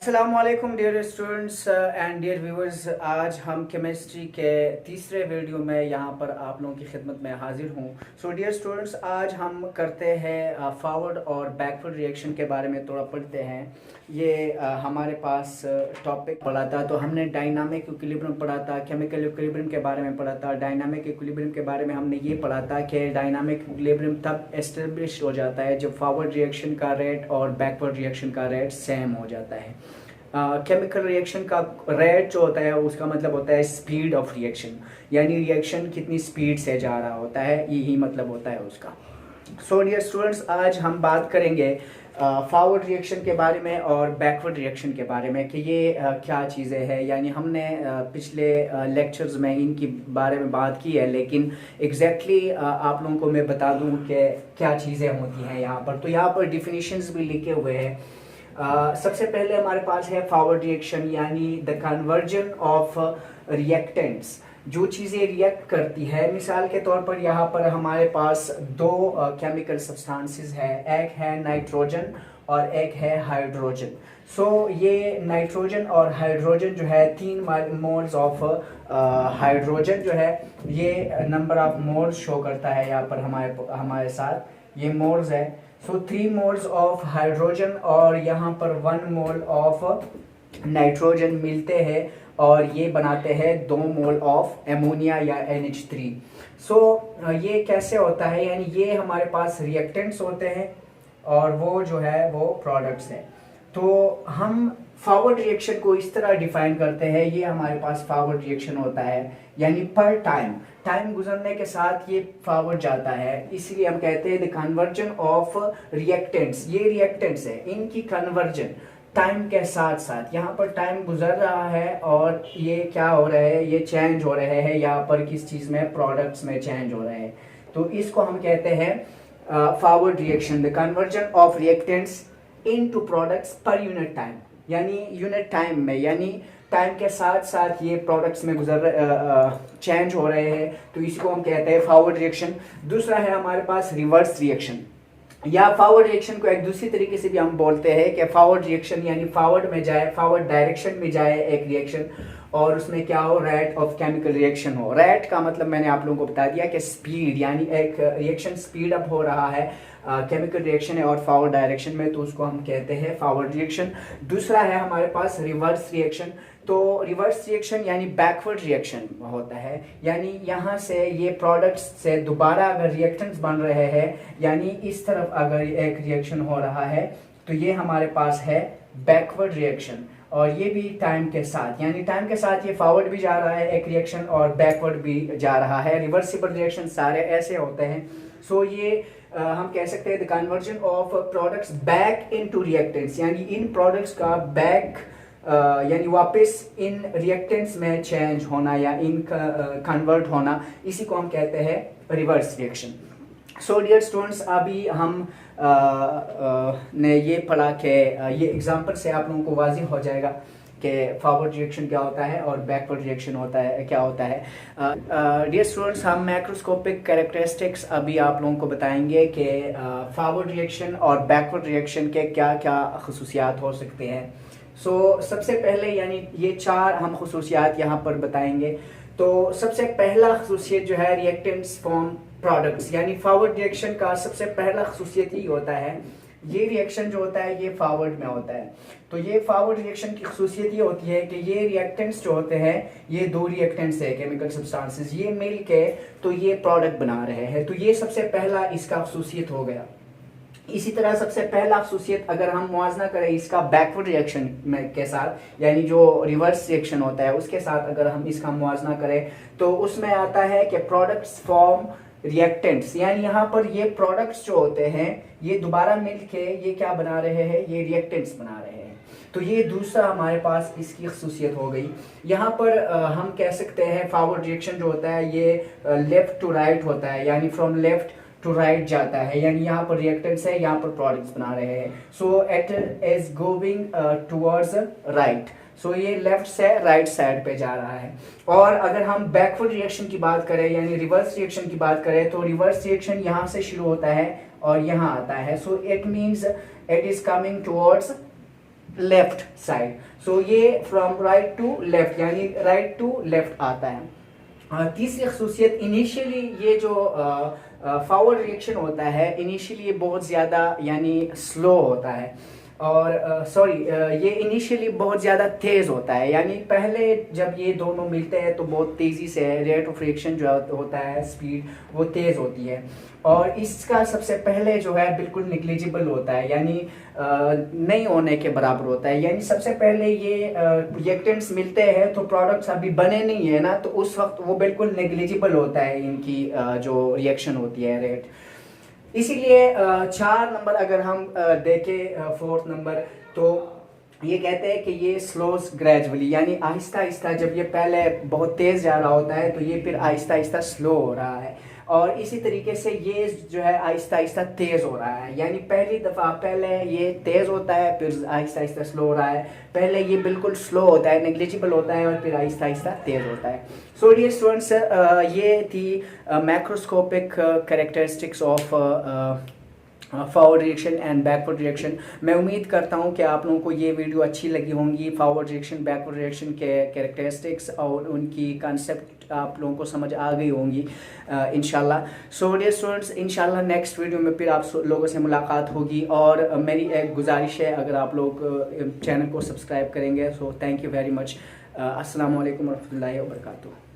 अस्सलामुअलैकुम dear students and dear viewers. आज हम केमिस्ट्री के तीसरे वीडियो में यहाँ पर आप लोगों की खिदमत में हाजिर हूँ। सो डियर स्टूडेंट्स, आज हम करते हैं फॉरवर्ड और बैकवर्ड रिएक्शन के बारे में थोड़ा पढ़ते हैं। ये हमारे पास टॉपिक पढ़ा था, तो हमने डायनामिक इक्विलिब्रियम पढ़ा था, केमिकल इक्विलिब्रियम के बारे में पढ़ा था। डायनामिक इक्विलिब्रियम के बारे में हमने ये पढ़ा था कि डायनामिक इक्विलिब्रियम तब एस्टेब्लिश हो जाता है जब फॉरवर्ड रिएक्शन का रेट और बैकवर्ड रिएक्शन का रेट सेम हो जाता है। केमिकल रिएक्शन का रेट जो होता है उसका मतलब होता है स्पीड ऑफ रिएक्शन, यानी रिएक्शन कितनी स्पीड से जा रहा होता है, यही मतलब होता है उसका। सो डियर स्टूडेंट्स, आज हम बात करेंगे फॉरवर्ड रिएक्शन के बारे में और बैकवर्ड रिएक्शन के बारे में कि ये क्या चीज़ें हैं। यानी हमने पिछले लेक्चर्स में इनकी बारे में बात की है, लेकिन एग्जैक्टली आप लोगों को मैं बता दूं कि क्या चीज़ें होती हैं यहाँ पर। तो यहाँ पर डिफिनीशंस भी लिखे हुए हैं। सबसे पहले हमारे पास है फॉरवर्ड रिएक्शन, यानी द कन्वर्जन ऑफ रिएक्टेंट्स, जो चीज़ें रिएक्ट करती है। मिसाल के तौर पर यहाँ पर हमारे पास दो केमिकल सब्सटेंसेस है, एक है नाइट्रोजन और एक है हाइड्रोजन। सो ये नाइट्रोजन और हाइड्रोजन जो है 3 मोल्स ऑफ हाइड्रोजन जो है, ये नंबर ऑफ मोल्स शो करता है यहाँ पर हमारे साथ ये मोल्स है। सो 3 मोल्स ऑफ हाइड्रोजन और यहाँ पर 1 मोल ऑफ नाइट्रोजन मिलते हैं और ये बनाते हैं 2 मोल ऑफ एमोनिया या NH3। सो ये कैसे होता है, यानी ये हमारे पास रिएक्टेंट्स होते हैं और वो जो है वो प्रोडक्ट्स हैं। तो हम फॉरवर्ड रिएक्शन को इस तरह डिफाइन करते हैं, ये हमारे पास फॉरवर्ड रिएक्शन होता है, यानी पर टाइम गुजरने के साथ ये फॉरवर्ड जाता है, इसलिए हम कहते हैं द कन्वर्जन ऑफ रिएक्टेंट्स। ये रिएक्टेंट्स है, इनकी कन्वर्जन टाइम के साथ साथ, यहाँ पर टाइम गुजर रहा है और ये क्या हो रहा है, ये चेंज हो रहे हैं यहाँ पर किस चीज़ में, प्रोडक्ट्स में चेंज हो रहे हैं। तो इसको हम कहते हैं forward reaction, the conversion of reactants into products per unit time, यानी यूनिट टाइम में, यानी टाइम के साथ साथ ये प्रोडक्ट्स में चेंज हो रहे हैं, तो इसको हम कहते हैं फॉरवर्ड रिएक्शन। दूसरा है हमारे पास रिवर्स रिएक्शन, या फॉरवर्ड रिएक्शन को एक दूसरी तरीके से भी हम बोलते हैं कि फॉरवर्ड रिएक्शन यानी फॉरवर्ड में जाए, फॉरवर्ड डायरेक्शन में जाए एक रिएक्शन और उसमें क्या हो, रेट ऑफ केमिकल रिएक्शन हो। रेट का मतलब मैंने आप लोगों को बता दिया कि स्पीड, यानी एक रिएक्शन स्पीड अप हो रहा है केमिकल रिएक्शन है और फॉरवर्ड डायरेक्शन में, तो उसको हम कहते हैं फॉरवर्ड रिएक्शन। दूसरा है हमारे पास रिवर्स रिएक्शन। तो रिवर्स रिएक्शन यानी बैकवर्ड रिएक्शन होता है, यानी यहाँ से ये प्रोडक्ट्स से दोबारा अगर रिएक्टेंट्स बन रहे हैं, यानी इस तरफ अगर एक रिएक्शन हो रहा है, तो ये हमारे पास है बैकवर्ड रिएक्शन। और ये भी टाइम के साथ, यानी टाइम के साथ ये फॉरवर्ड भी जा रहा है एक रिएक्शन और बैकवर्ड भी जा रहा है। रिवर्सिबल रिएक्शन सारे ऐसे होते हैं। सो ये हम कह सकते हैं the conversion of products back into reactants, यानी इन प्रोडक्ट्स का बैक यानी वापस इन रिएक्टेंट्स में चेंज होना या इन कन्वर्ट होना, इसी को हम कहते हैं reverse reaction. So dear students, अभी हम ने ये पढ़ा कि ये एग्जांपल से आप लोगों को वाज़ेह हो जाएगा कि फॉरवर्ड रिएक्शन क्या होता है और बैकवर्ड रिएक्शन होता है क्या होता है। डियर स्टूडेंट्स, हम मैक्रोस्कोपिक कैरेक्टरिस्टिक्स अभी आप लोगों को बताएंगे कि फॉरवर्ड रिएक्शन और बैकवर्ड रिएक्शन के क्या क्या खसूसियात हो सकते हैं। सो सबसे पहले यानी ये 4 हम खसूसियात यहाँ पर बताएंगे। तो सबसे पहला खसूसियत जो है, रिएक्टेंट्स फॉर्म प्रोडक्ट्स, यानी फॉरवर्ड रिएक्शन का सबसे पहला खसूसियत ही होता है, ये रिएक्शन जो होता है ये फॉरवर्ड में होता है। तो ये फॉरवर्ड रिएक्शन की खसूसियत ये होती है कि ये रिएक्टेंट्स जो होते हैं, ये 2 रिएक्टेंट्स है केमिकल सब्सटेंसेस, ये मिल के तो ये प्रोडक्ट बना रहे हैं। तो ये सबसे पहला इसका खसूसियत हो गया। इसी तरह सबसे पहला खसूसियत अगर हम मुआवजा करें इसका बैकवर्ड रिएक्शन में के साथ, यानी जो रिवर्स रिएक्शन होता है उसके साथ अगर हम इसका मुआवजा करें, तो उसमें आता है कि प्रोडक्ट्स फॉर्म रिएक्टेंट्स, यानी यहाँ पर ये प्रोडक्ट्स जो होते हैं ये दोबारा मिलके ये क्या बना रहे हैं, ये रिएक्टेंट्स बना रहे हैं। तो ये दूसरा हमारे पास इसकी खसूसियत हो गई। यहाँ पर हम कह सकते हैं फॉरवर्ड रिएक्शन जो होता है ये लेफ्ट टू राइट होता है, यानी फ्रॉम लेफ्ट टू राइट जाता है, यानी यहाँ पर रिएक्टेंट्स है, यहाँ पर प्रोडक्ट्स बना रहे हैं। So it is going towards right, so ये लेफ्ट से राइट साइड पे जा रहा है। और अगर हम बैकवर्ड रिएक्शन की बात करें यानी रिवर्स रिएक्शन की बात करें, तो रिवर्स रिएक्शन यहाँ से शुरू होता है और यहाँ आता है। So it means it is coming towards left side. So ये फ्रॉम राइट टू लेफ्ट यानी राइट टू लेफ्ट आता है। तीसरी खसूसियत, इनिशियली ये जो फॉरवर्ड रिएक्शन होता है इनिशियली ये बहुत ज़्यादा यानी स्लो होता है, और ये इनिशियली बहुत ज़्यादा तेज़ होता है, यानी पहले जब ये दोनों मिलते हैं तो बहुत तेज़ी से रेट ऑफ रिएक्शन जो होता है स्पीड वो तेज़ होती है, और इसका सबसे पहले जो है बिल्कुल निग्लिजिबल होता है, यानी नहीं होने के बराबर होता है। यानी सबसे पहले ये रिएक्टेंट्स मिलते हैं तो प्रोडक्ट्स अभी बने नहीं है ना, तो उस वक्त वो बिल्कुल नेग्लिजिबल होता है इनकी जो रिएक्शन होती है रेट। इसीलिए 4 नंबर अगर हम देखें, 4th नंबर, तो ये कहते हैं कि ये स्लोस ग्रेजुअली, यानी आहिस्ता आहिस्ता, जब ये पहले बहुत तेज़ जा रहा होता है तो ये फिर आहिस्ता आहिस्ता स्लो हो रहा है, और इसी तरीके से ये जो है आहिस्ता आहिस्ता तेज़ हो रहा है। यानी पहली दफ़ा पहले ये तेज़ होता है फिर आहिस्ता आहिस्ता स्लो हो रहा है, पहले ये बिल्कुल स्लो होता है, नेग्लिजिबल होता है, और फिर आहिस्ता आहिस्ता तेज़ होता है। सो डियर स्टूडेंट्स, ये थी macroscopic characteristics of forward reaction and backward reaction. मैं उम्मीद करता हूँ कि आप लोगों को ये वीडियो अच्छी लगी होंगी। फॉरवर्ड रिएक्शन बैकवर्ड रिएक्शन के कैरेक्टरिस्टिक्स और उनकी कॉन्सेप्ट आप लोगों को समझ आ गई होंगी इंशाल्लाह। सो डियर स्टूडेंट्स, इंशाल्लाह नेक्स्ट वीडियो में फिर आप लोगों से मुलाकात होगी, और मेरी एक गुजारिश है अगर आप लोग चैनल को सब्सक्राइब करेंगे। So thank you very much. अस्सलाम वालेकुम रहमतुल्लाहि व बरकातुहू।